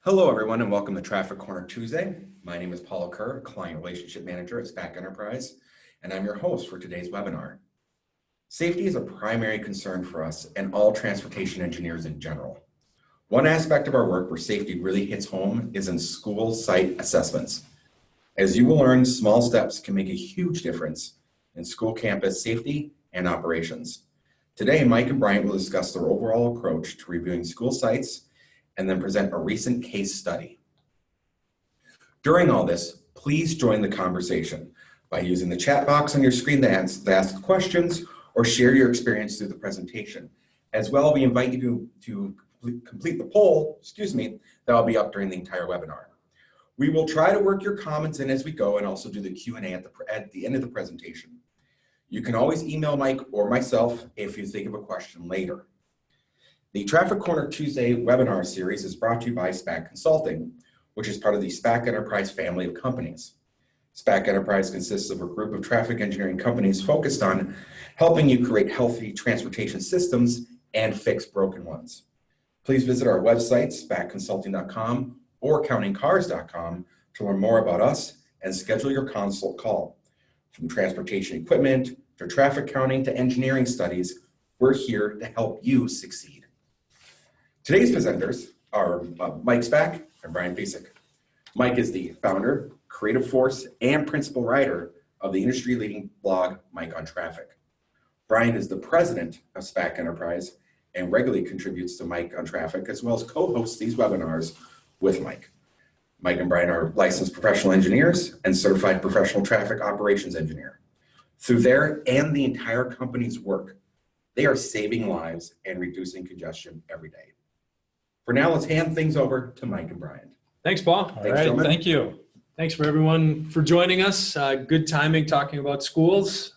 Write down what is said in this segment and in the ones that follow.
Hello, everyone, and welcome to Traffic Corner Tuesday. My name is Paul Kerr, Client Relationship Manager at SPAC Enterprise, and I'm your host for today's webinar. Safety is a primary concern for us and all transportation engineers in general. One aspect of our work where safety really hits home is in school site assessments. As you will learn, small steps can make a huge difference in school campus safety and operations. Today, Mike and Brian will discuss their overall approach to reviewing school sites and then present a recent case study. During all this, please join the conversation by using the chat box on your screen to ask questions or share your experience through the presentation. As well, we invite you to complete the poll, that will be up during the entire webinar. We will try to work your comments in as we go and also do the Q&A at the end of the presentation. You can always email Mike or myself if you think of a question later. The Traffic Corner Tuesday webinar series is brought to you by SPAC Consulting, which is part of the SPAC Enterprise family of companies. SPAC Enterprise consists of a group of traffic engineering companies focused on helping you create healthy transportation systems and fix broken ones. Please visit our website, spacconsulting.com or countingcars.com to learn more about us and schedule your consult call. From transportation equipment to traffic counting to engineering studies, we're here to help you succeed. Today's presenters are Mike Spack and Brian Fiesick. Mike is the founder, creative force, and principal writer of the industry-leading blog, Mike on Traffic. Brian is the president of SPAC Enterprise and regularly contributes to Mike on Traffic, as well as co-hosts these webinars with Mike. Mike and Brian are licensed professional engineers and certified professional traffic operations engineer. Through their and the entire company's work, they are saving lives and reducing congestion every day. For now, let's hand things over to Mike and Brian. Thanks, Paul. All right, thank you. Thanks for everyone for joining us. Good timing talking about schools.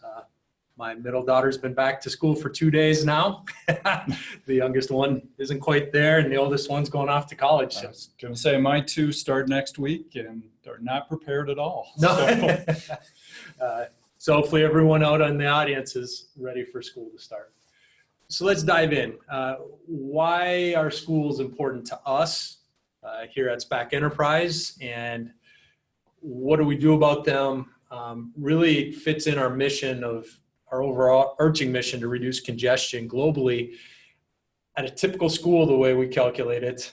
My middle daughter's been back to school for 2 days now. The youngest one isn't quite there, and the oldest one's going off to college. I was going to say my two start next week, and they're not prepared at all. No. So hopefully everyone out in the audience is ready for school to start. So let's dive in. Why are schools important to us here at SPAC Enterprise, and what do we do about them? Really fits in our mission of our overarching mission to reduce congestion globally. At a typical school, the way we calculate it,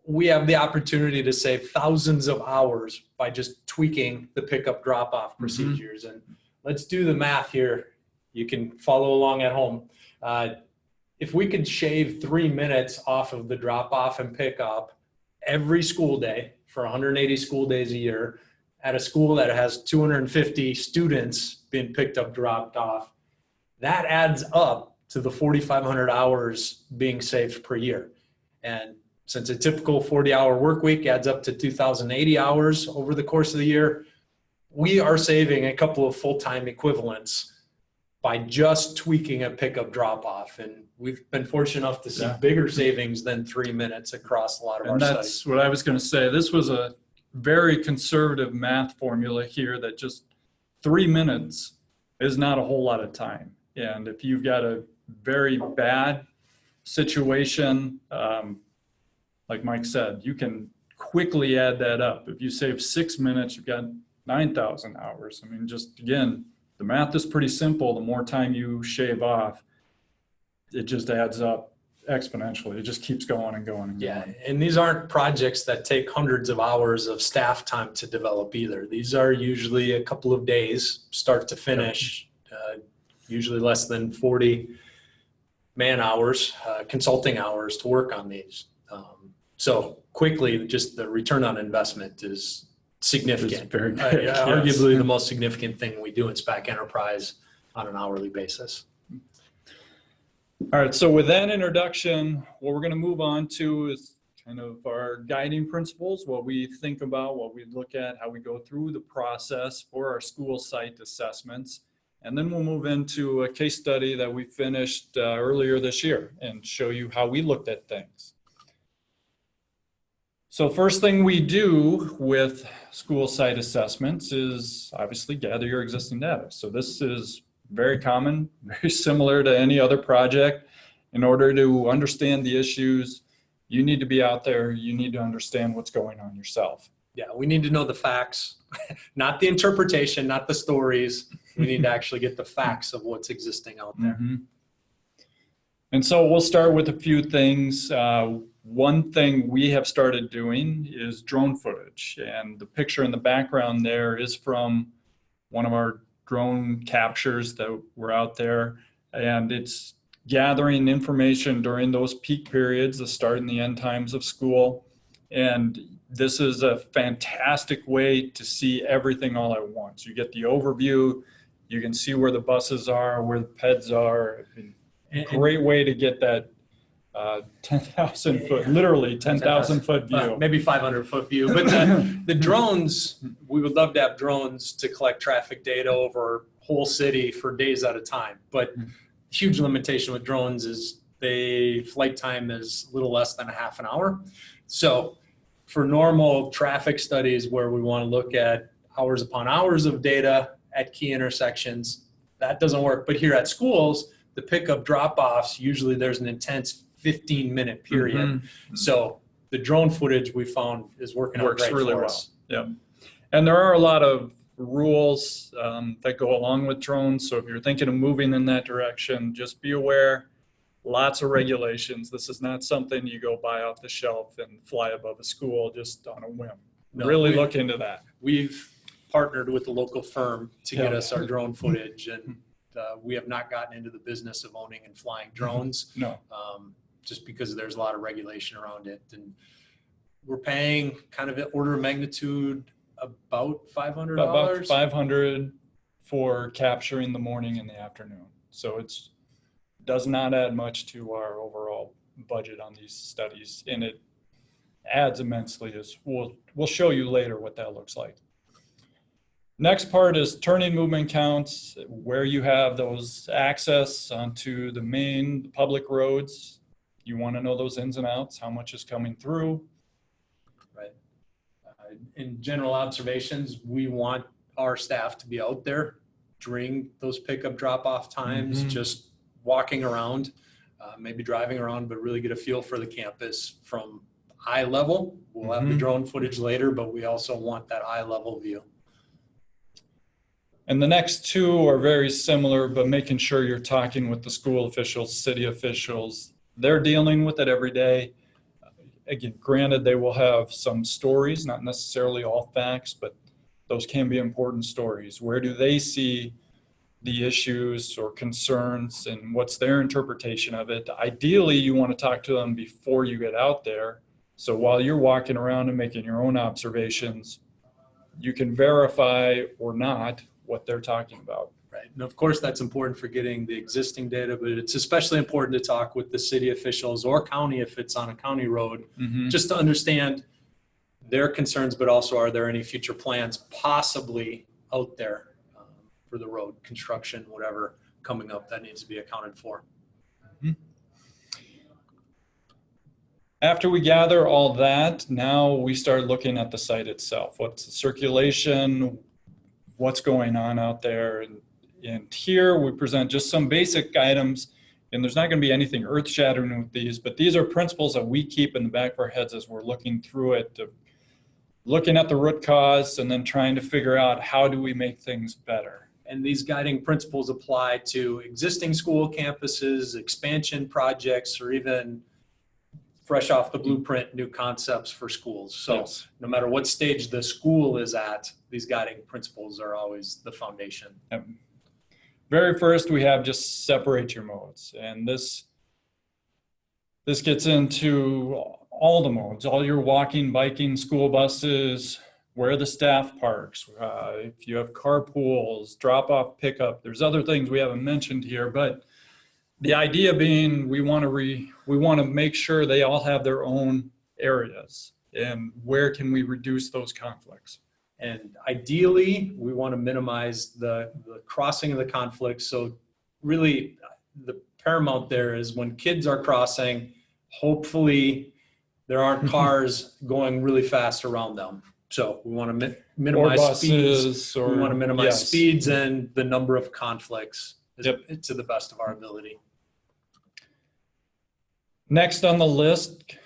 we have the opportunity to save thousands of hours by just tweaking the pickup drop-off procedures. And let's do the math here. You can follow along at home. If we could shave 3 minutes off of the drop-off and pickup every school day for 180 school days a year at a school that has 250 students being picked up, dropped off, that adds up to the 4,500 hours being saved per year. And since a typical 40-hour work week adds up to 2,080 hours over the course of the year, we are saving a couple of full-time equivalents by just tweaking a pickup drop-off. And we've been fortunate enough to see bigger savings than 3 minutes across a lot of our studies. That's what I was going to say. This was a very conservative math formula here that just 3 minutes is not a whole lot of time. And if you've got a very bad situation, like Mike said, you can quickly add that up. If you save 6 minutes, you've got 9,000 hours. I mean, just again, the math is pretty simple. The more time you shave off, it just adds up exponentially. It just keeps going and going and going. Yeah, and these aren't projects that take hundreds of hours of staff time to develop either. These are usually a couple of days, start to finish, usually less than 40 man hours, consulting hours to work on these. So quickly, just the return on investment is significant. It's very big, yes. Arguably the most significant thing we do in SPAC Enterprise on an hourly basis. All right, so with that introduction, what we're going to move on to is kind of our guiding principles, what we think about, what we look at, how we go through the process for our school site assessments. And then we'll move into a case study that we finished earlier this year and show you how we looked at things. So first thing we do with school site assessments is obviously gather your existing data. So this is very common, very similar to any other project. In order to understand the issues, you need to be out there. You need to understand what's going on yourself. Yeah, we need to know the facts, not the interpretation, not the stories. We need to actually get the facts of what's existing out there. Mhm. And so we'll start with a few things. One thing we have started doing is drone footage. And the picture in the background there is from one of our drone captures that were out there. And it's gathering information during those peak periods, the start and the end times of school. And this is a fantastic way to see everything all at once. You get the overview, you can see where the buses are, where the peds are. Great way to get that 10,000 foot, literally 10,000 foot view. Maybe 500-foot view. But the drones, we would love to have drones to collect traffic data over whole city for days at a time. But huge limitation with drones is flight time is a little less than a half an hour. So for normal traffic studies where we want to look at hours upon hours of data at key intersections, that doesn't work. But here at schools, the pickup drop-offs, usually there's an intense 15-minute period. Mm-hmm. So the drone footage we found is working out great really for well. us. Yeah. And there are a lot of rules that go along with drones. So if you're thinking of moving in that direction, just be aware, lots of regulations. This is not something you go buy off the shelf and fly above a school just on a whim. No, really look into that. We've partnered with a local firm to get Yeah. us our drone footage, and we have not gotten into the business of owning and flying drones. No. Just because there's a lot of regulation around it. And we're paying kind of an order of magnitude about $500. About 500 for capturing the morning and the afternoon. So it's does not add much to our overall budget on these studies, and it adds immensely, as we'll show you later what that looks like. Next part is turning movement counts, where you have those access onto the main public roads. You want to know those ins and outs, how much is coming through. Right. In general observations, we want our staff to be out there during those pickup drop-off times, just walking around, maybe driving around, but really get a feel for the campus from eye level. We'll have the drone footage later, but we also want that eye level view. And the next two are very similar, but making sure you're talking with the school officials, city officials. They're dealing with it every day. Again, granted, they will have some stories, not necessarily all facts, but those can be important stories. Where do they see the issues or concerns, and what's their interpretation of it? Ideally, you want to talk to them before you get out there. So while you're walking around and making your own observations, you can verify or not what they're talking about. Right. And of course, that's important for getting the existing data, but it's especially important to talk with the city officials or county if it's on a county road, just to understand their concerns, but also are there any future plans possibly out there for the road, construction, whatever coming up that needs to be accounted for. After we gather all that, now we start looking at the site itself. What's the circulation? What's going on out there? And here we present just some basic items, and there's not going to be anything earth-shattering with these, but these are principles that we keep in the back of our heads as we're looking through it, looking at the root cause and then trying to figure out how do we make things better. And these guiding principles apply to existing school campuses, expansion projects, or even fresh off the blueprint, new concepts for schools. So Yes. no matter what stage the school is at, these guiding principles are always the foundation. Yep. Very first, we have just separate your modes. And this gets into all the modes, all your walking, biking, school buses, where the staff parks, if you have carpools, drop off, pickup. There's other things we haven't mentioned here, but the idea being we want to make sure they all have their own areas, and where can we reduce those conflicts. And ideally, we want to minimize the crossing of the conflict. So really, the paramount there is when kids are crossing, hopefully there aren't cars going really fast around them. So we want to minimize speeds. We want to minimize speeds and the number of conflicts to the best of our ability. Next on the list,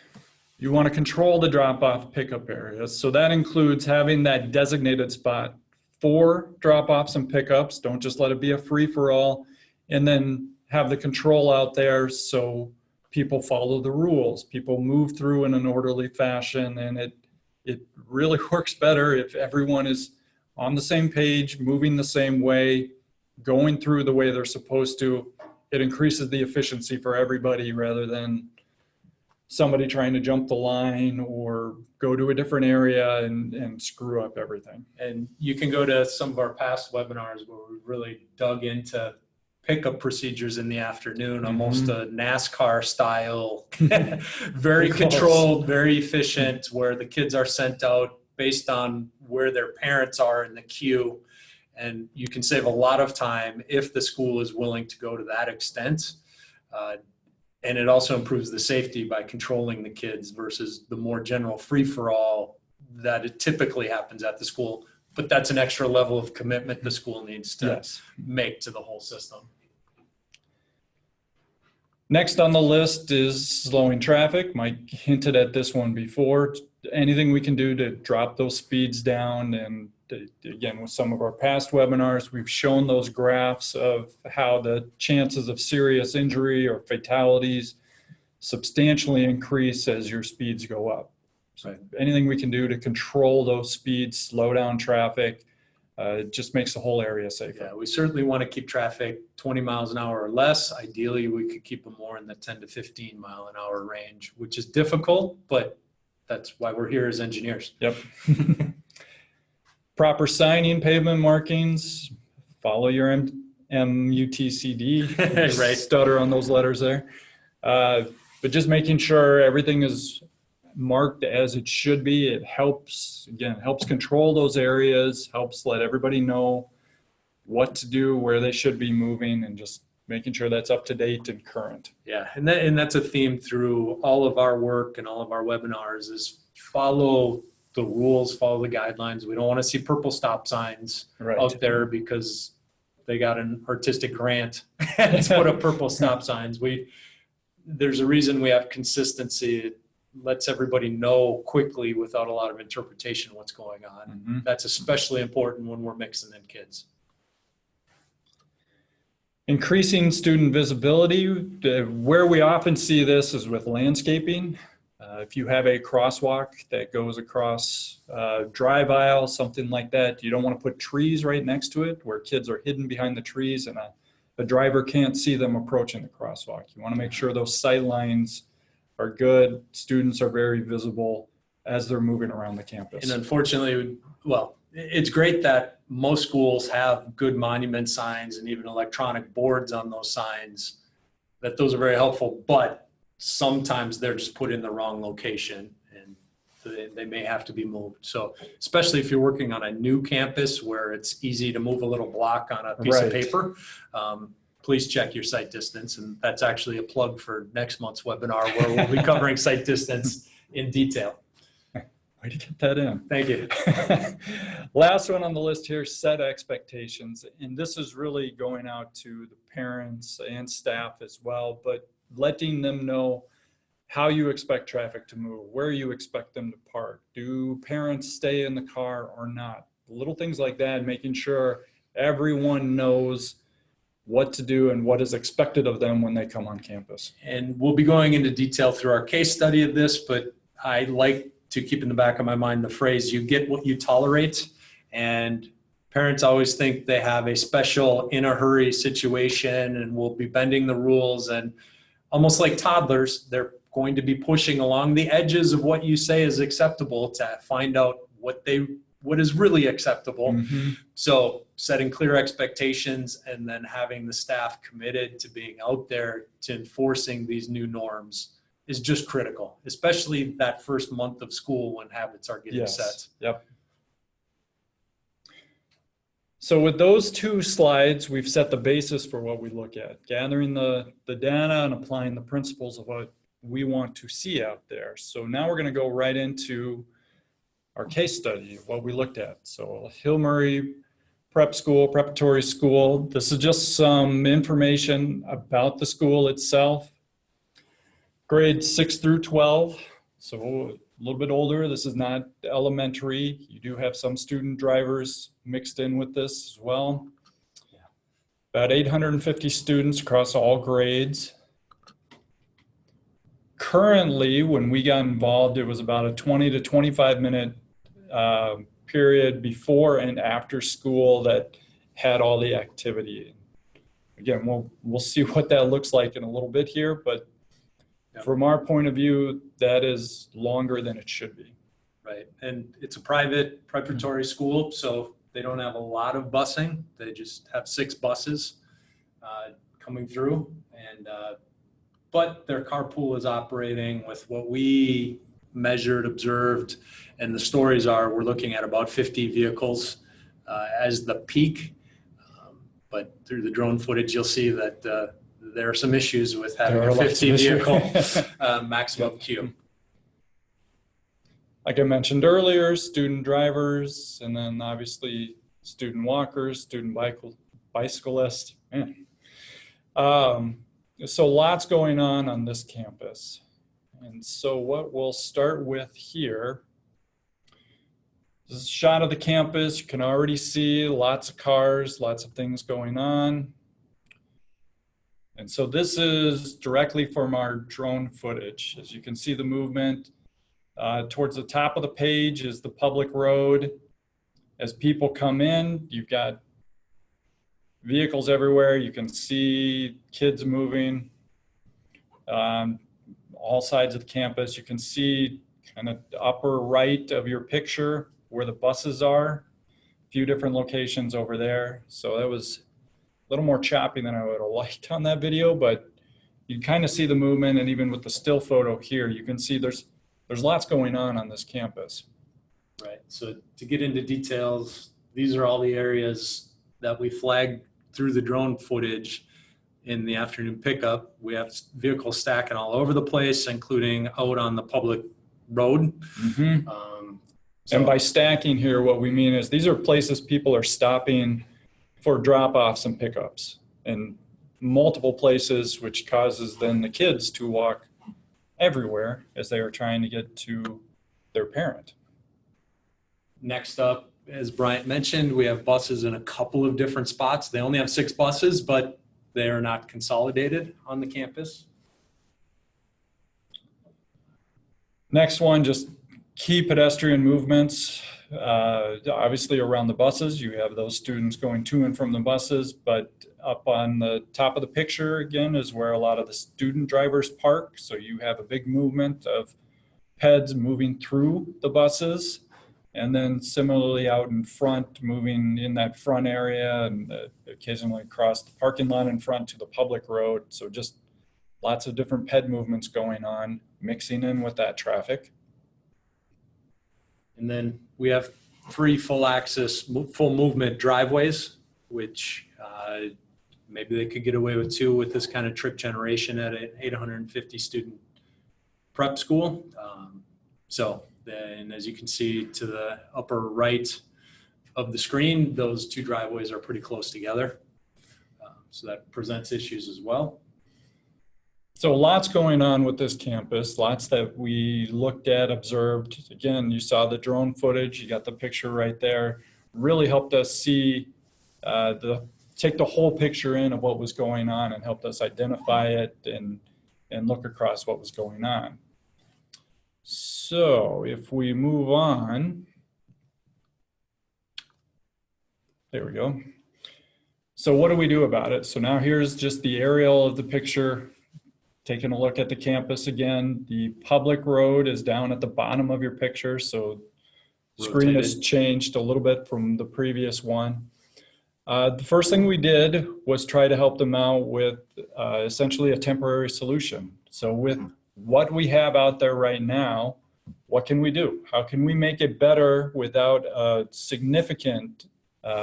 You want to control the drop-off pickup areas. So that includes having that designated spot for drop-offs and pickups. Don't just let it be a free-for-all. And then have the control out there so people follow the rules. People move through in an orderly fashion, and it really works better if everyone is on the same page, moving the same way, going through the way they're supposed to. It increases the efficiency for everybody rather than somebody trying to jump the line or go to a different area and screw up everything. And you can go to some of our past webinars where we really dug into pickup procedures in the afternoon, almost a NASCAR style, very controlled, very efficient, where the kids are sent out based on where their parents are in the queue. And you can save a lot of time if the school is willing to go to that extent. And it also improves the safety by controlling the kids versus the more general free-for-all that it typically happens at the school. But that's an extra level of commitment the school needs to make to the whole system. Next on the list is slowing traffic. Mike hinted at this one before. Anything we can do to drop those speeds down. And again, with some of our past webinars, we've shown those graphs of how the chances of serious injury or fatalities substantially increase as your speeds go up. So anything we can do to control those speeds, slow down traffic, it just makes the whole area safer. Yeah, we certainly want to keep traffic 20 miles an hour or less. Ideally, we could keep them more in the 10 to 15 mile an hour range, which is difficult, but that's why we're here as engineers. Yep. Proper signing, pavement markings, follow your MUTCD, right. Stutter on those letters there. But just making sure everything is marked as it should be. It helps, again, helps control those areas, helps let everybody know what to do, where they should be moving, and just making sure that's up to date and current. Yeah, and that's a theme through all of our work and all of our webinars is follow the rules, follow the guidelines. We don't want to see purple stop signs out there because they got an artistic grant to put up purple stop signs. There's a reason we have consistency. It lets everybody know quickly without a lot of interpretation what's going on. That's especially important when we're mixing in kids. Increasing student visibility. Where we often see this is with landscaping. If you have a crosswalk that goes across a drive aisle, something like that, you don't want to put trees right next to it where kids are hidden behind the trees and a driver can't see them approaching the crosswalk. You want to make sure those sight lines are good. Students are very visible as they're moving around the campus. And unfortunately, well, it's great that most schools have good monument signs and even electronic boards on those signs, that those are very helpful, but sometimes they're just put in the wrong location and they may have to be moved. So especially if you're working on a new campus where it's easy to move a little block on a piece of paper, please check your sight distance. And that's actually a plug for next month's webinar where we'll be covering sight distance in detail. Way to get that in. Thank you. Last one on the list here, set expectations. And this is really going out to the parents and staff as well, but letting them know how you expect traffic to move, where you expect them to park. Do parents stay in the car or not? Little things like that, making sure everyone knows what to do and what is expected of them when they come on campus. And we'll be going into detail through our case study of this, but I like to keep in the back of my mind the phrase, you get what you tolerate. And parents always think they have a special in a hurry situation and will be bending the rules, and almost like toddlers, they're going to be pushing along the edges of what you say is acceptable to find out what is really acceptable. So setting clear expectations and then having the staff committed to being out there to enforcing these new norms is just critical, especially that first month of school when habits are getting set. Yep. So with those two slides, we've set the basis for what we look at, gathering the data and applying the principles of what we want to see out there. So now we're going to go right into our case study, what we looked at. So Hill Murray Prep School, preparatory school. This is just some information about the school itself. Grades 6 through 12, So a little bit older. This is not elementary. You do have some student drivers mixed in with this as well. About 850 students across all grades. Currently, when we got involved, it was about a 20 to 25 minute period before and after school that had all the activity. Again, we'll see what that looks like in a little bit here, but from our point of view, that is longer than it should be. Right, and it's a private preparatory school, so they don't have a lot of busing. They just have 6 buses coming through, and but their carpool is operating with what we measured, observed, and the stories are we're looking at about 50 vehicles as the peak. But through the drone footage, you'll see that there are some issues with having a 50 vehicle maximum queue. Like I mentioned earlier, student drivers, and then obviously student walkers, student bicyclists. Man. So lots going on this campus. And so what we'll start with here, this is a shot of the campus. You can already see lots of cars, lots of things going on. And so this is directly from our drone footage. As you can see the movement, towards the top of the page is the public road. As people come in, you've got vehicles everywhere. You can see kids moving all sides of the campus. You can see kind of the upper right of your picture where the buses are, a few different locations over there. So that was a little more choppy than I would have liked on that video, but you kind of see the movement, and even with the still photo here, you can see there's lots going on this campus. Right, so to get into details, these are all the areas that we flagged through the drone footage in the afternoon pickup. We have vehicles stacking all over the place, including out on the public road. Mm-hmm. And by stacking here, what we mean is these are places people are stopping for drop-offs and pickups in multiple places, which causes then the kids to walk everywhere as they are trying to get to their parent. Next up, as Bryant mentioned, we have buses in a couple of different spots. They only have 6 buses, but they are not consolidated on the campus. Next one, just key pedestrian movements. Obviously around the buses, you have those students going to and from the buses, but up on the top of the picture again is where a lot of the student drivers park. So you have a big movement of peds moving through the buses, and then similarly out in front, moving in that front area, and occasionally across the parking lot in front to the public road. So just lots of different ped movements going on, mixing in with that traffic. And then we have 3 full access, full movement driveways, which maybe they could get away with 2 with this kind of trip generation at an 850 student prep school. So then, as you can see to the upper right of the screen, those 2 driveways are pretty close together. So that presents issues as well. So lots going on with this campus, lots that we looked at, observed. Again, you saw the drone footage, you got the picture right there. Really helped us see, take the whole picture in of what was going on, and helped us identify it and look across what was going on. So if we move on, there we go. So what do we do about it? So now here's just the aerial of the picture. Taking a look at the campus again, the public road is down at the bottom of your picture. So the screen has changed a little bit from the previous one. The first thing we did was try to help them out with essentially a temporary solution. So with what we have out there right now, what can we do? How can we make it better without a significant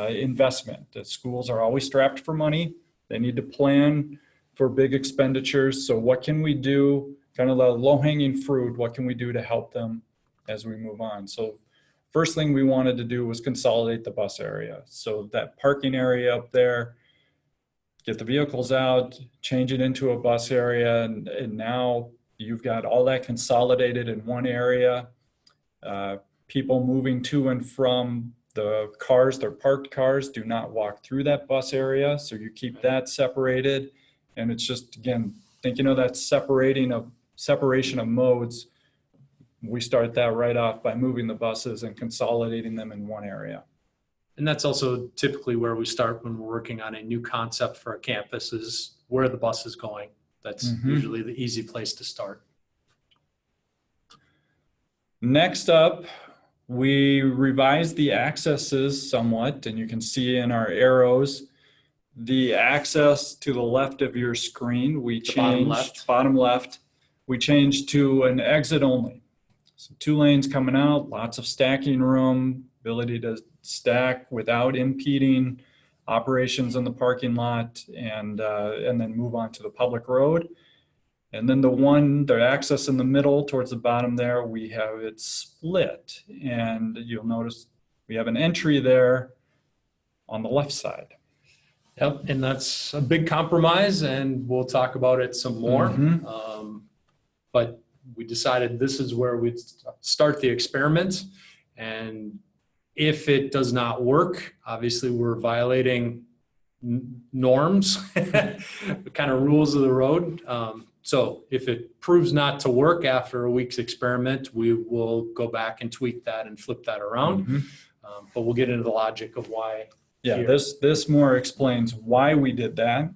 investment? The schools are always strapped for money. They need to plan for big expenditures. So what can we do, kind of the low-hanging fruit, what can we do to help them as we move on? So first thing we wanted to do was consolidate the bus area. So that parking area up there, get the vehicles out, change it into a bus area, and now you've got all that consolidated in one area. People moving to and from the cars, their parked cars, do not walk through that bus area. So you keep that separated. And it's just, again, thinking of that separation of modes. We start that right off by moving the buses and consolidating them in one area. And that's also typically where we start when we're working on a new concept for a campus, is where the bus is going. That's usually the easy place to start. Next up, we revised the accesses somewhat, and you can see in our arrows, the access to the left of your screen, we changed, bottom left, we changed to an exit only. So 2 lanes coming out, lots of stacking room, ability to stack without impeding operations in the parking lot, and then move on to the public road. And then the access in the middle towards the bottom there, we have it split. And you'll notice we have an entry there on the left side. Yep, and that's a big compromise, and we'll talk about it some more. But we decided this is where we'd start the experiment. And if it does not work, obviously we're violating norms, kind of rules of the road. So if it proves not to work after a week's experiment, we will go back and tweak that and flip that around. But we'll get into the logic of why. Yeah, this more explains why we did that.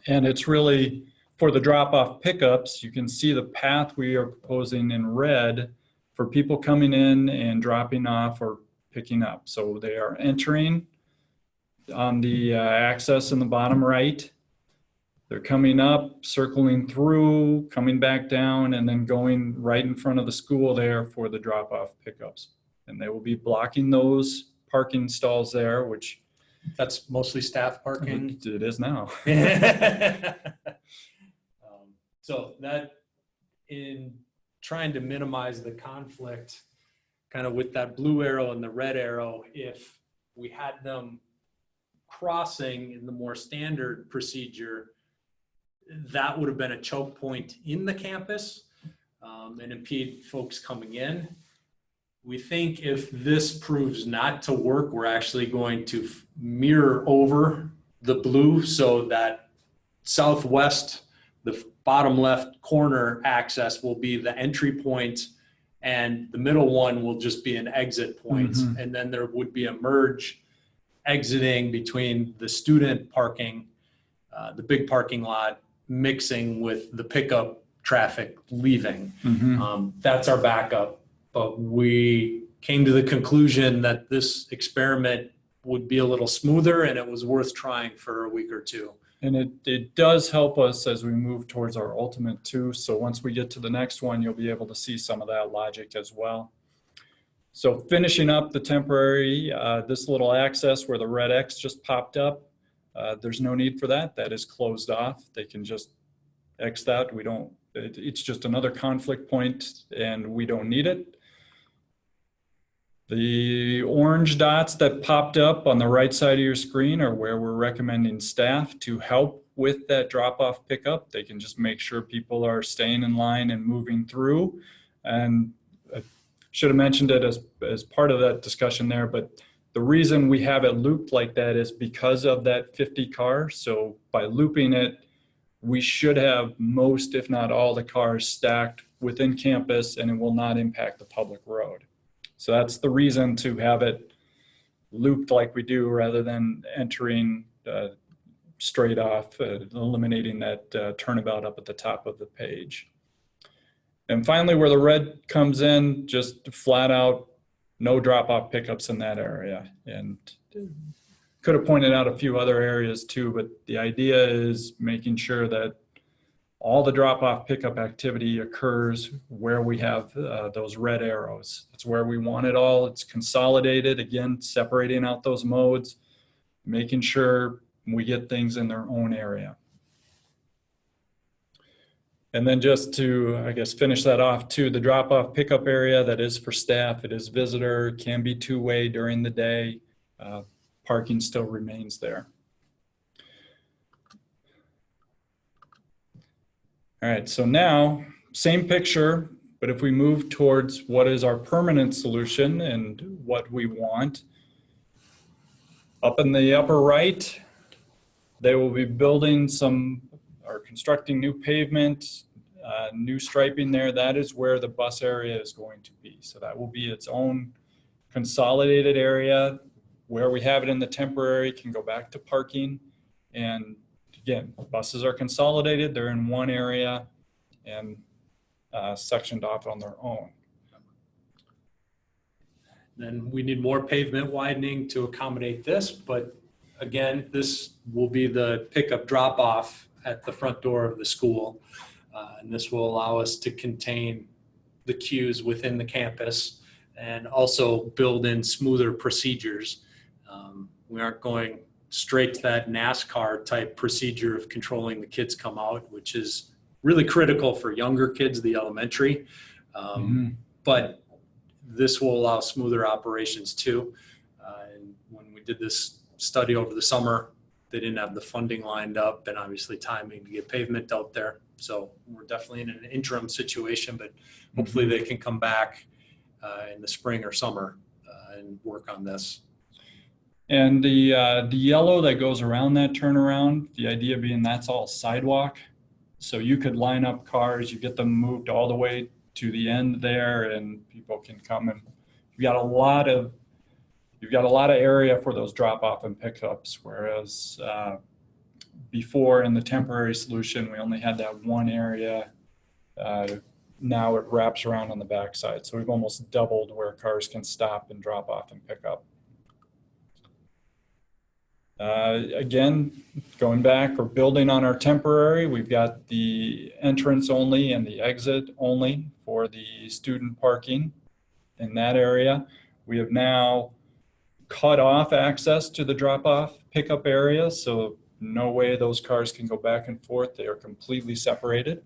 And it's really for the drop-off pickups. You can see the path we are proposing in red for people coming in and dropping off or picking up. So they are entering on the access in the bottom right. They're coming up, circling through, coming back down, and then going right in front of the school there for the drop-off pickups. And they will be blocking those parking stalls there, which... That's mostly staff parking. It is now. So that, in trying to minimize the conflict, kind of with that blue arrow and the red arrow, if we had them crossing in the more standard procedure, that would have been a choke point in the campus and impede folks coming in. We think if this proves not to work, we're actually going to mirror over the blue so that southwest, the bottom left corner access will be the entry point, and the middle one will just be an exit point. And then there would be a merge exiting between the student parking, the big parking lot, mixing with the pickup traffic leaving. That's our backup. But we came to the conclusion that this experiment would be a little smoother, and it was worth trying for a week or two. And it does help us as we move towards our ultimate too. So once we get to the next one, you'll be able to see some of that logic as well. So finishing up the temporary, this little access where the red X just popped up, there's no need for that. That is closed off. They can just X that. It's just another conflict point, and we don't need it. The orange dots that popped up on the right side of your screen are where we're recommending staff to help with that drop-off pickup. They can just make sure people are staying in line and moving through. And I should have mentioned it as part of that discussion there, but the reason we have it looped like that is because of that 50 car. So by looping it, we should have most, if not all, the cars stacked within campus, and it will not impact the public road. So that's the reason to have it looped like we do, rather than entering straight off, eliminating that turnabout up at the top of the page. And finally, where the red comes in, just flat out, no drop-off pickups in that area. And could have pointed out a few other areas too, but the idea is making sure that all the drop-off pickup activity occurs where we have those red arrows. That's where we want it all. It's consolidated, again, separating out those modes, making sure we get things in their own area. And then just to, I guess, finish that off too, the drop-off pickup area, that is for staff, it is visitor, can be two-way during the day. Parking still remains there. All right, so now same picture, but if we move towards what is our permanent solution and what we want, up in the upper right, they will be building or constructing new pavement, new striping there. That is where the bus area is going to be. So that will be its own consolidated area. Where we have it in the temporary can go back to parking. And again, buses are consolidated. They're in one area and sectioned off on their own. Then we need more pavement widening to accommodate this, but again, this will be the pickup drop-off at the front door of the school. And this will allow us to contain the queues within the campus and also build in smoother procedures. We aren't going straight to that NASCAR type procedure of controlling the kids come out, which is really critical for younger kids, the elementary. But this will allow smoother operations too. And when we did this study over the summer, they didn't have the funding lined up and obviously timing to get pavement out there. So we're definitely in an interim situation, but hopefully they can come back in the spring or summer and work on this. And the yellow that goes around that turnaround, the idea being that's all sidewalk. So you could line up cars, you get them moved all the way to the end there, and people can come, and you've got a lot of area for those drop off and pickups. Whereas before in the temporary solution, we only had that one area. Now it wraps around on the backside. So we've almost doubled where cars can stop and drop off and pick up. Again, going back or building on our temporary, we've got the entrance only and the exit only for the student parking in that area. We have now cut off access to the drop-off pickup area, so no way those cars can go back and forth. They are completely separated.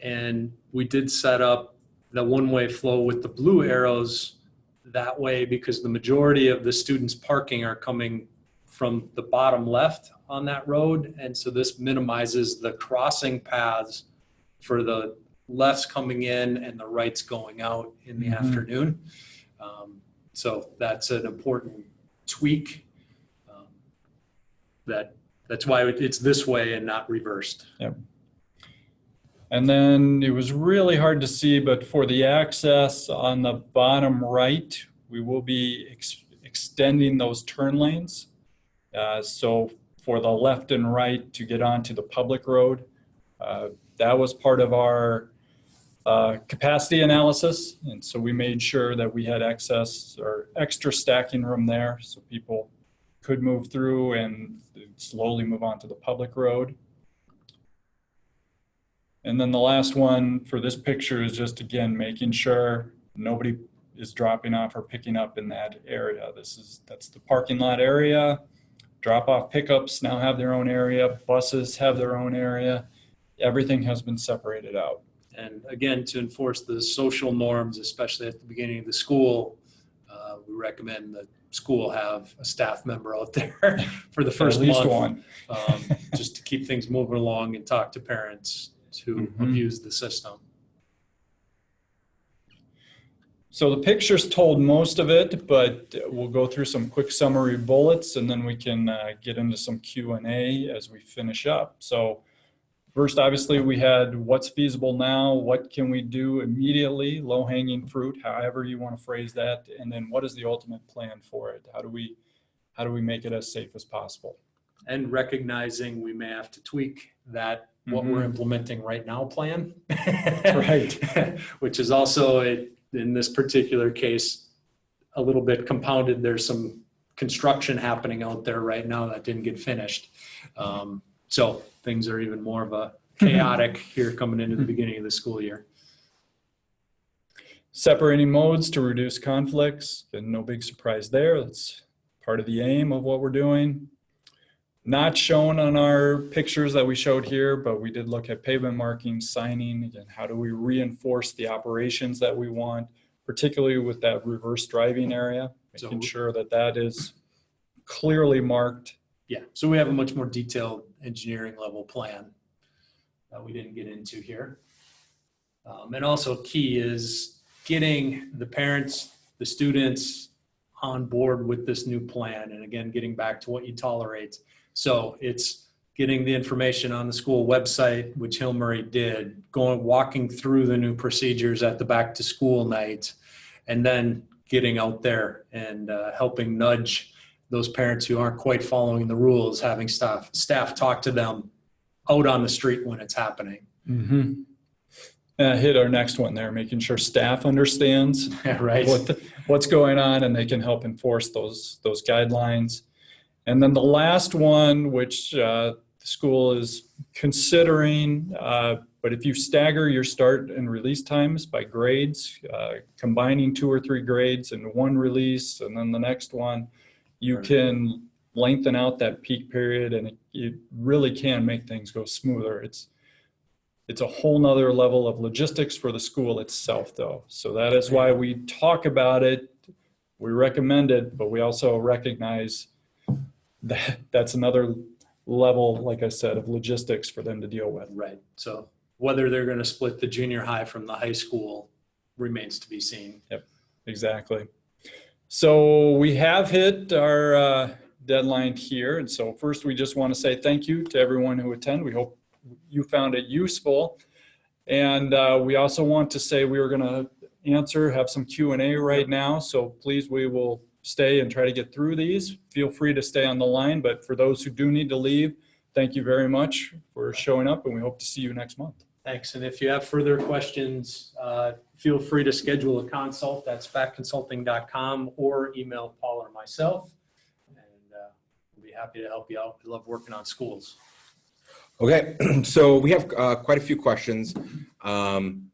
And we did set up the one-way flow with the blue arrows that way because the majority of the students parking are coming from the bottom left on that road. And so this minimizes the crossing paths for the lefts coming in and the rights going out in the afternoon. So that's an important tweak. That's why it's this way and not reversed. Yep. And then it was really hard to see, but for the access on the bottom right, we will be extending those turn lanes. So for the left and right to get onto the public road, that was part of our capacity analysis. And so we made sure that we had excess or extra stacking room there so people could move through and slowly move on to the public road. And then the last one for this picture is just, again, making sure nobody is dropping off or picking up in that area. That's the parking lot area. Drop-off pickups now have their own area. Buses have their own area. Everything has been separated out. And again, to enforce the social norms, especially at the beginning of the school, we recommend that school have a staff member out there for the first At least month, one. just to keep things moving along and talk to parents to abuse the system. So the pictures told most of it, but we'll go through some quick summary bullets and then we can get into some Q&A as we finish up. So first, obviously, we had what's feasible now, what can we do immediately, low-hanging fruit, however you want to phrase that, and then what is the ultimate plan for it? How do we make it as safe as possible? And recognizing we may have to tweak that what we're implementing right now plan. Right. Which is also, in this particular case, a little bit compounded. There's some construction happening out there right now that didn't get finished. So things are even more of a chaotic here coming into the beginning of the school year. Separating modes to reduce conflicts, and no big surprise there. That's part of the aim of what we're doing. Not shown on our pictures that we showed here, but we did look at pavement marking, signing, again, how do we reinforce the operations that we want, particularly with that reverse driving area, making sure that that is clearly marked. Yeah, so we have a much more detailed engineering level plan that we didn't get into here. And also key is getting the parents, the students on board with this new plan. And again, getting back to what you tolerate. So it's getting the information on the school website, which Hill Murray did, walking through the new procedures at the back to school night, and then getting out there and helping nudge those parents who aren't quite following the rules, having staff talk to them out on the street when it's happening. Mm-hmm. Hit our next one there, making sure staff understands Right. what's going on and they can help enforce those guidelines. And then the last one, which the school is considering, but if you stagger your start and release times by grades, combining 2 or 3 grades in one release and then the next one, you can lengthen out that peak period, and it really can make things go smoother. It's a whole nother level of logistics for the school itself, though. So that is why we talk about it. We recommend it, but we also recognize that that's another level, like I said, of logistics for them to deal with. Right. So whether they're going to split the junior high from the high school remains to be seen. Yep, exactly. So we have hit our deadline here. And so first, we just want to say thank you to everyone who attended. We hope you found it useful. And we also want to say we are going to have some Q&A right now. So please, we will stay and try to get through these. Feel free to stay on the line. But for those who do need to leave, thank you very much for showing up, and we hope to see you next month. Thanks. And if you have further questions, feel free to schedule a consult. That's factconsulting.com, or email Paul or myself. And we'll be happy to help you out. We love working on schools. Okay, so we have quite a few questions.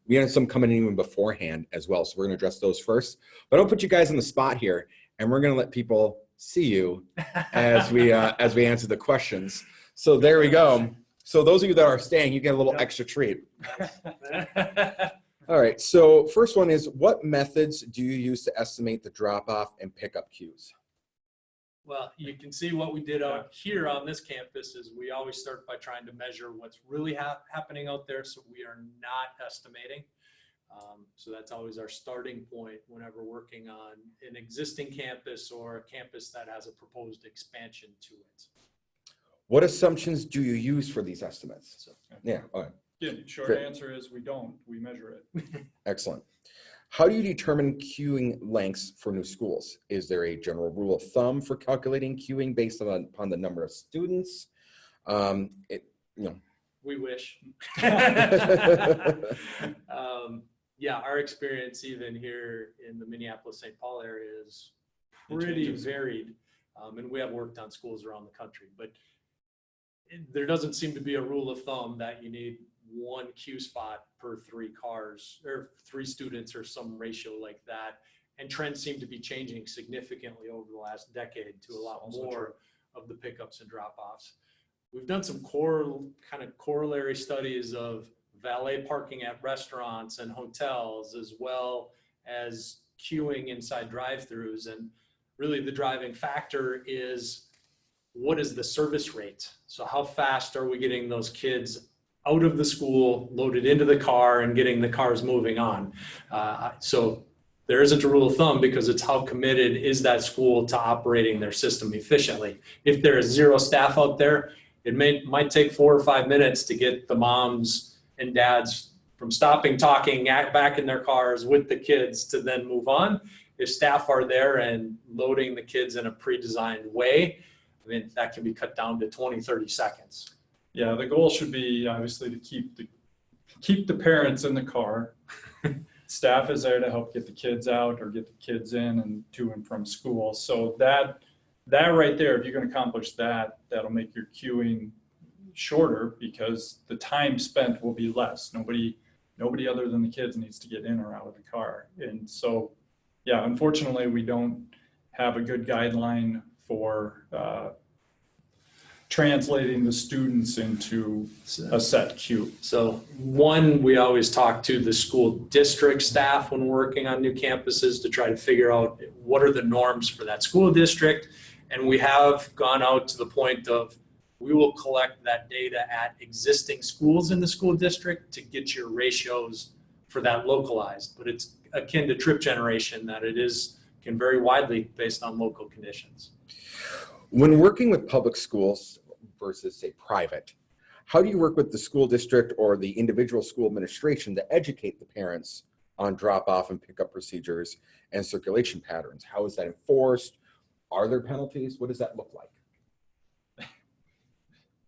We had some coming in even beforehand as well, so we're going to address those first. But I'll put you guys on the spot here, and we're going to let people see you as we answer the questions. So there we go. So those of you that are staying, you get a little extra treat. All right, so first one is, what methods do you use to estimate the drop-off and pickup queues? Well, you can see what we did out here on this campus is we always start by trying to measure what's really happening out there, so we are not estimating. So that's always our starting point whenever working on an existing campus or a campus that has a proposed expansion to it. What assumptions do you use for these estimates? So, Yeah, all right. Yeah, short Great. answer is we don't. We measure it. Excellent. How do you determine queuing lengths for new schools? Is there a general rule of thumb for calculating queuing based upon the number of students? We wish. Yeah, our experience even here in the Minneapolis-St. Paul area is pretty varied. And we have worked on schools around the country, but there doesn't seem to be a rule of thumb that you need 1 queue spot per 3 cars or 3 students or some ratio like that. And trends seem to be changing significantly over the last decade to a lot more of the pickups and drop-offs. We've done some kind of corollary studies of valet parking at restaurants and hotels, as well as queuing inside drive-throughs. And really the driving factor is, what is the service rate? So how fast are we getting those kids out of the school, loaded into the car, and getting the cars moving on? So there isn't a rule of thumb, because it's how committed is that school to operating their system efficiently. If there is 0 staff out there, it might take 4 or 5 minutes to get the moms and dads from stopping talking back in their cars with the kids to then move on. If staff are there and loading the kids in a pre-designed way, I mean, that can be cut down to 20, 30 seconds. Yeah, the goal should be obviously to keep the parents in the car. Staff is there to help get the kids out or get the kids in and to and from school. So that right there, if you can accomplish that, that'll make your queuing shorter, because the time spent will be less. Nobody other than the kids needs to get in or out of the car. And so, yeah, unfortunately, we don't have a good guideline for translating the students into a set queue. So we always talk to the school district staff when working on new campuses to try to figure out what are the norms for that school district. And we have gone out to the point of, we will collect that data at existing schools in the school district to get your ratios for that localized, but it's akin to trip generation that can vary widely based on local conditions. When working with public schools versus say private, how do you work with the school district or the individual school administration to educate the parents on drop-off and pickup procedures and circulation patterns? How is that enforced? Are there penalties? What does that look like?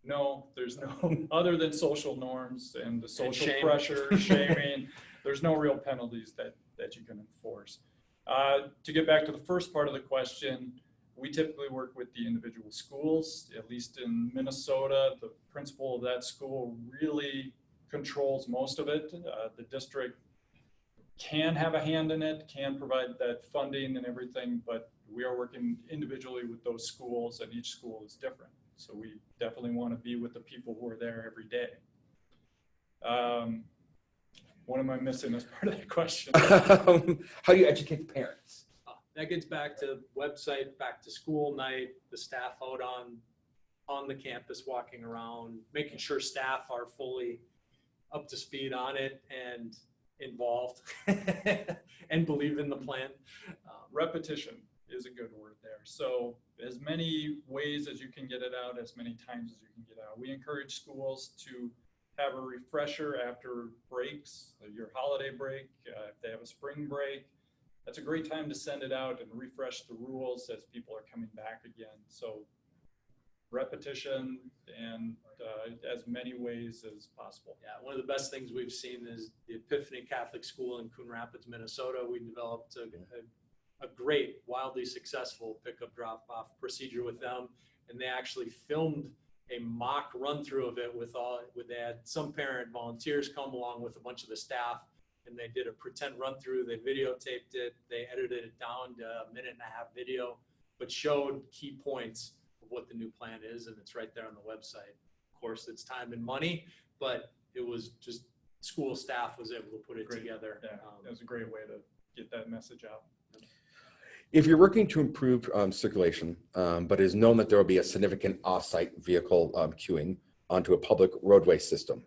No, there's no, other than social norms and the social shame. pressure, shaming, there's no real penalties that you can enforce. To get back to the first part of the question, we typically work with the individual schools. At least in Minnesota, the principal of that school really controls most of it. The district can have a hand in it, can provide that funding and everything, but we are working individually with those schools, and each school is different. So we definitely want to be with the people who are there every day. What am I missing as part of that question? How do you educate the parents? That gets back to website, back to school night, the staff out on the campus walking around, making sure staff are fully up to speed on it and involved and believe in the plan. Repetition is a good word there. So as many ways as you can get it out, as many times as you can get out. We encourage schools to have a refresher after breaks, your holiday break, if they have a spring break. That's a great time to send it out and refresh the rules as people are coming back again. So repetition and as many ways as possible. Yeah, one of the best things we've seen is the Epiphany Catholic School in Coon Rapids, Minnesota. We developed a great, wildly successful pickup drop-off procedure with them, and they actually filmed a mock run-through of it they had some parent volunteers come along with a bunch of the staff, and they did a pretend run-through. They videotaped it, they edited it down to a 1.5-minute video, but showed key points of what the new plan is, and it's right there on the website. Of course, it's time and money, but it was just school staff was able to put it together. Yeah, that was a great way to get that message out. If you're working to improve circulation, but it is known that there will be a significant off-site vehicle queuing onto a public roadway system,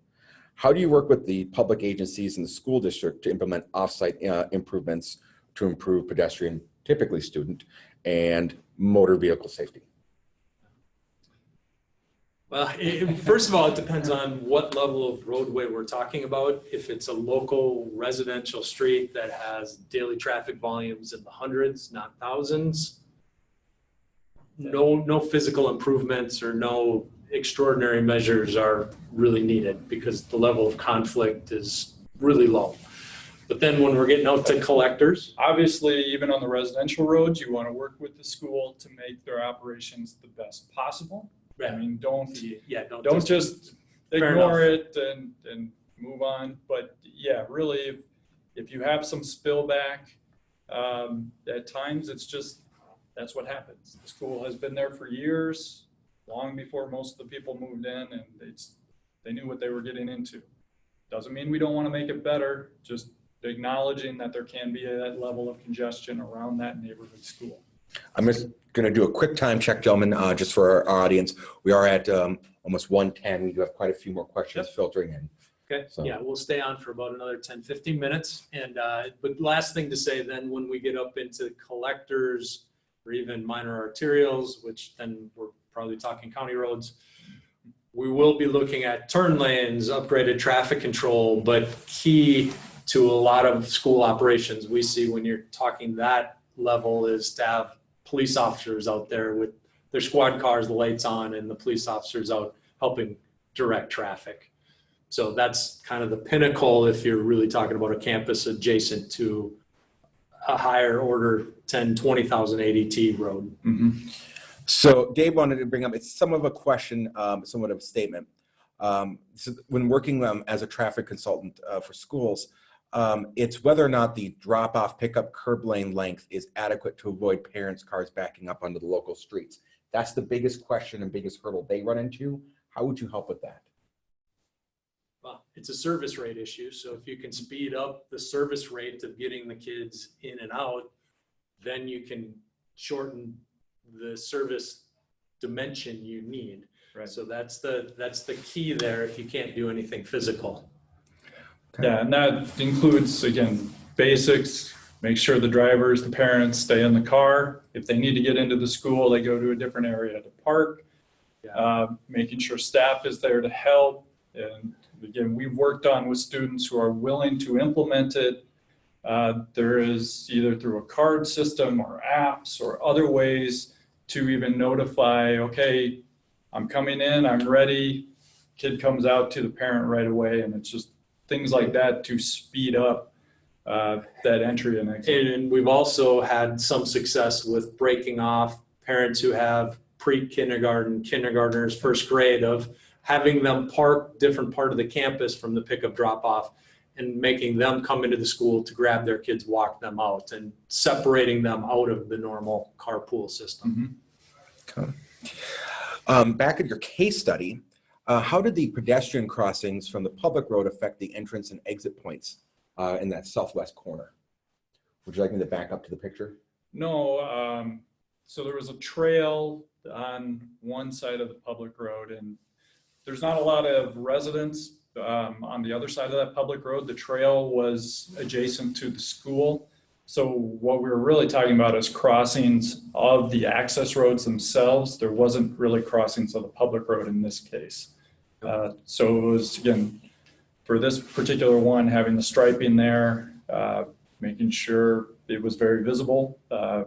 how do you work with the public agencies and the school district to implement off-site improvements to improve pedestrian, typically student, and motor vehicle safety? Well, first of all, it depends on what level of roadway we're talking about. If it's a local residential street that has daily traffic volumes in the hundreds, not thousands, no physical improvements or no extraordinary measures are really needed because the level of conflict is really low. But then when we're getting out to collectors, Obviously, even on the residential roads, you want to work with the school to make their operations the best possible. I mean, don't just ignore it and move on. But yeah, really, if you have some spillback, at times that's what happens. The school has been there for years, long before most of the people moved in, and they knew what they were getting into. Doesn't mean we don't want to make it better, just acknowledging that there can be that level of congestion around that neighborhood school. I'm just going to do a quick time check, gentlemen, just for our audience. We are at almost 1:10. We do have quite a few more questions filtering in. okay, So. yeah, we'll stay on for about another 10-15 minutes. And but last thing to say then, when we get up into collectors or even minor arterials, which then we're probably talking county roads, we will be looking at turn lanes, upgraded traffic control, but key to a lot of school operations we see when you're talking that level is to have police officers out there with their squad cars, the lights on, and the police officers out helping direct traffic. So that's kind of the pinnacle if you're really talking about a campus adjacent to a higher order 10, 20,000 ADT road. Mm-hmm. So Dave wanted to bring up, it's somewhat of a question, somewhat of a statement. So when working as a traffic consultant for schools, it's whether or not the drop-off pickup curb lane length is adequate to avoid parents' cars backing up onto the local streets. That's the biggest question and biggest hurdle they run into. How would you help with that? Well, it's a service rate issue. So if you can speed up the service rate of getting the kids in and out, then you can shorten the service dimension you need. Right. So that's the key there if you can't do anything physical. Yeah, and that includes, again, basics, make sure the drivers, the parents stay in the car. If they need to get into the school, they go to a different area to park. Making sure staff is there to help. And again, we've worked on with students who are willing to implement it. There is either through a card system or apps or other ways to even notify, okay, I'm coming in, I'm ready. Kid comes out to the parent right away, and it's just things like that to speed up that entry and exit. And we've also had some success with breaking off parents who have pre-kindergarten, kindergartners, first grade, of having them park different part of the campus from the pickup drop-off and making them come into the school to grab their kids, walk them out, and separating them out of the normal carpool system. Okay. Back at your case study, how did the pedestrian crossings from the public road affect the entrance and exit points in that southwest corner? Would you like me to back up to the picture? No, so there was a trail on one side of the public road, and there's not a lot of residents on the other side of that public road. The trail was adjacent to the school. So what we were really talking about is crossings of the access roads themselves. There wasn't really crossings of the public road in this case. So it was, again, for this particular one, having the striping there, making sure it was very visible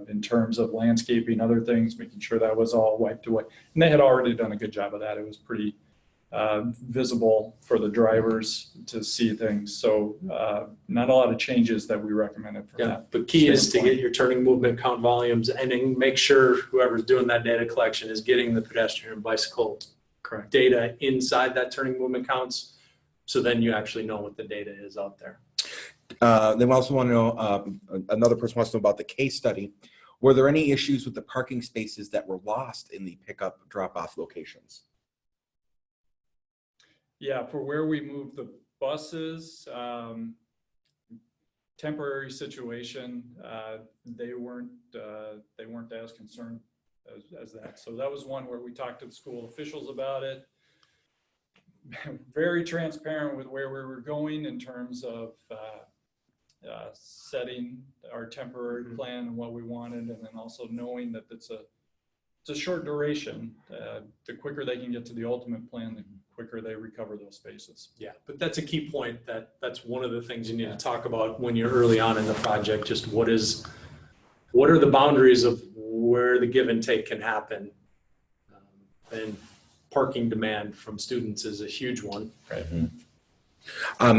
in terms of landscaping, other things, making sure that was all wiped away. And they had already done a good job of that. It was pretty visible for the drivers to see things. So not a lot of changes that we recommended for that. But key is to get your turning movement count volumes and then make sure whoever's doing that data collection is getting the pedestrian and bicycle data inside that turning movement counts. So then you actually know what the data is out there. They also want to know, another person wants to know about the case study. Were there any issues with the parking spaces that were lost in the pickup drop-off locations? Yeah, for where we moved the buses, temporary situation, they weren't as concerned as that. So that was one where we talked to the school officials about it. Very transparent with where we were going in terms of setting our temporary plan and what we wanted, and then also knowing that it's a short duration. The quicker they can get to the ultimate plan, the quicker they recover those spaces. Yeah, but that's a key point. That's one of the things you need to talk about when you're early on in the project. Just what are the boundaries of where the give and take can happen, and parking demand from students is a huge one. Right.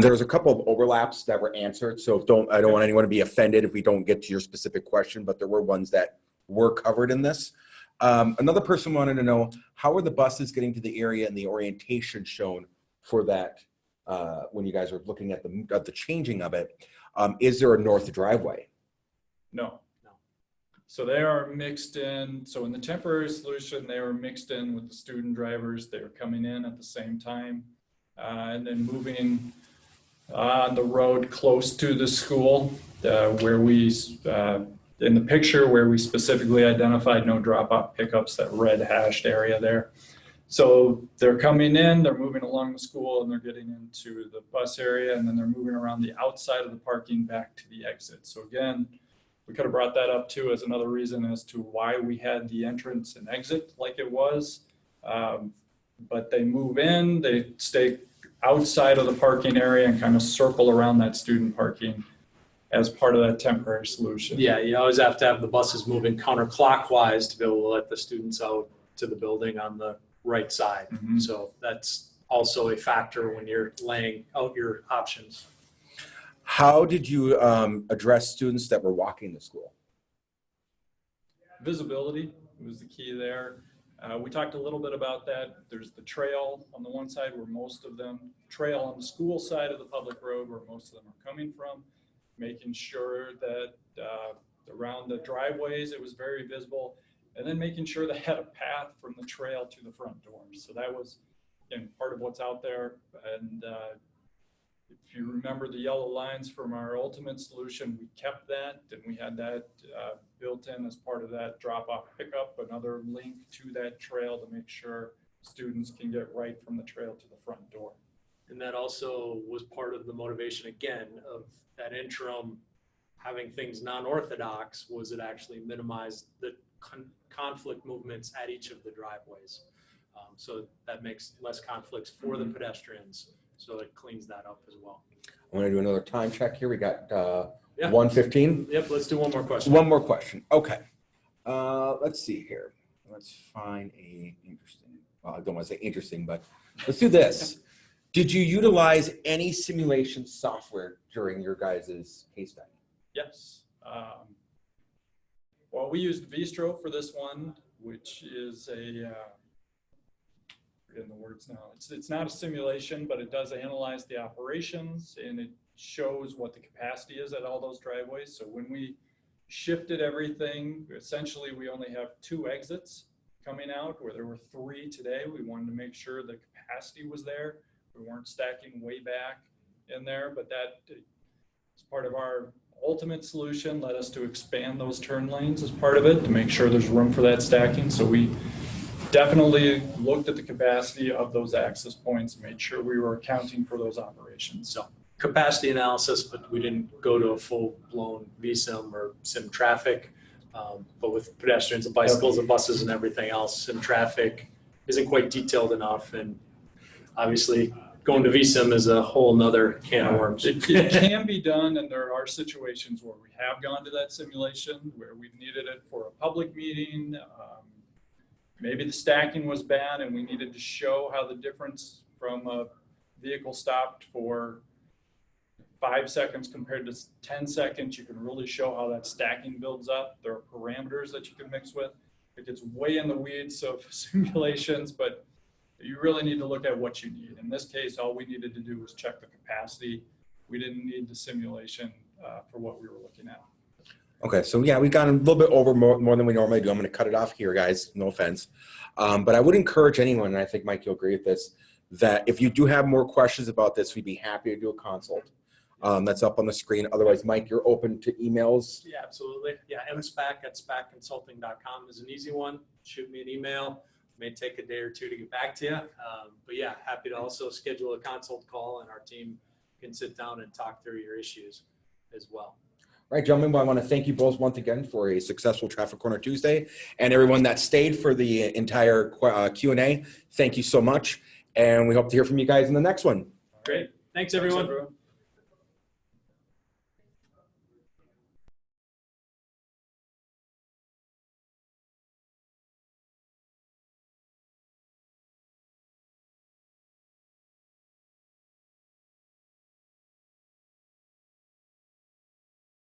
There's a couple of overlaps that were answered, so I don't want anyone to be offended if we don't get to your specific question, but there were ones that were covered in this. Another person wanted to know, how are the buses getting to the area and the orientation shown for that when you guys are looking at the changing of it? Is there a north driveway? No. So they are mixed in. So in the temporary solution, they were mixed in with the student drivers. They were coming in at the same time and then moving on the road close to the school where we, in the picture where we specifically identified no drop-off pickups, that red hashed area there. So they're coming in, they're moving along the school, and they're getting into the bus area, and then they're moving around the outside of the parking back to the exit. So again, we could have brought that up too as another reason as to why we had the entrance and exit like it was. But they move in, they stay outside of the parking area and kind of circle around that student parking as part of that temporary solution. Yeah, you always have to have the buses moving counterclockwise to be able to let the students out to the building on the right side. Mhm. So that's also a factor when you're laying out your options. How did you address students that were walking to school? Visibility was the key there. We talked a little bit about that. There's the trail on the one side where most of them, trail on the school side of the public road where most of them are coming from, making sure that around the driveways it was very visible, and then making sure they had a path from the trail to the front door. So that was, again, part of what's out there. And if you remember the yellow lines from our ultimate solution, we kept that, and we had that built in as part of that drop-off pickup, another link to that trail to make sure students can get right from the trail to the front door. And that also was part of the motivation, again, of that interim, having things non-orthodox, was it actually minimized the conflict movements at each of the driveways. So that makes less conflicts for the pedestrians. So it cleans that up as well. I'm going to do another time check here. We got Yeah. 1:15. Yep, let's do one more question. One more question. Okay. Let's see here. Let's find a interesting, well, I don't want to say interesting, but let's do this. Did you utilize any simulation software during your guys' case study? Yes. Well, we used Vistro for this one, which is forgetting the words now. It's not a simulation, but it does analyze the operations and it shows what the capacity is at all those driveways. So when we shifted everything, essentially we only have 2 exits coming out where there were 3 today. We wanted to make sure the capacity was there. We weren't stacking way back in there, but that is part of our ultimate solution, led us to expand those turn lanes as part of it to make sure there's room for that stacking. So we definitely looked at the capacity of those access points, made sure we were accounting for those operations. So capacity analysis, but we didn't go to a full-blown VSIM or sim traffic. But with pedestrians and bicycles and buses and everything else, sim traffic isn't quite detailed enough. And obviously going to VSIM is a whole nother can of worms. It can be done, and there are situations where we have gone to that simulation, where we've needed it for a public meeting. Maybe the stacking was bad and we needed to show how the difference from a vehicle stopped for 5 seconds compared to 10 seconds. You can really show how that stacking builds up. There are parameters that you can mix with. It gets way in the weeds of simulations, but you really need to look at what you need. In this case, all we needed to do was check the capacity. We didn't need the simulation for what we were looking at. Okay, so yeah, we got a little bit over more than we normally do. I'm going to cut it off here, guys. No offense. But I would encourage anyone, and I think, Mike, you'll agree with this, that if you do have more questions about this, we'd be happy to do a consult. That's up on the screen. Otherwise, Mike, you're open to emails. Yeah, absolutely. Yeah, mspac@spacconsulting.com is an easy one. Shoot me an email. May take a day or 2 to get back to you. But yeah, happy to also schedule a consult call and our team can sit down and talk through your issues as well. All right, gentlemen, well, I want to thank you both once again for a successful Traffic Corner Tuesday, and everyone that stayed for the entire Q&A. Thank you so much, and we hope to hear from you guys in the next one. Great. Thanks, everyone.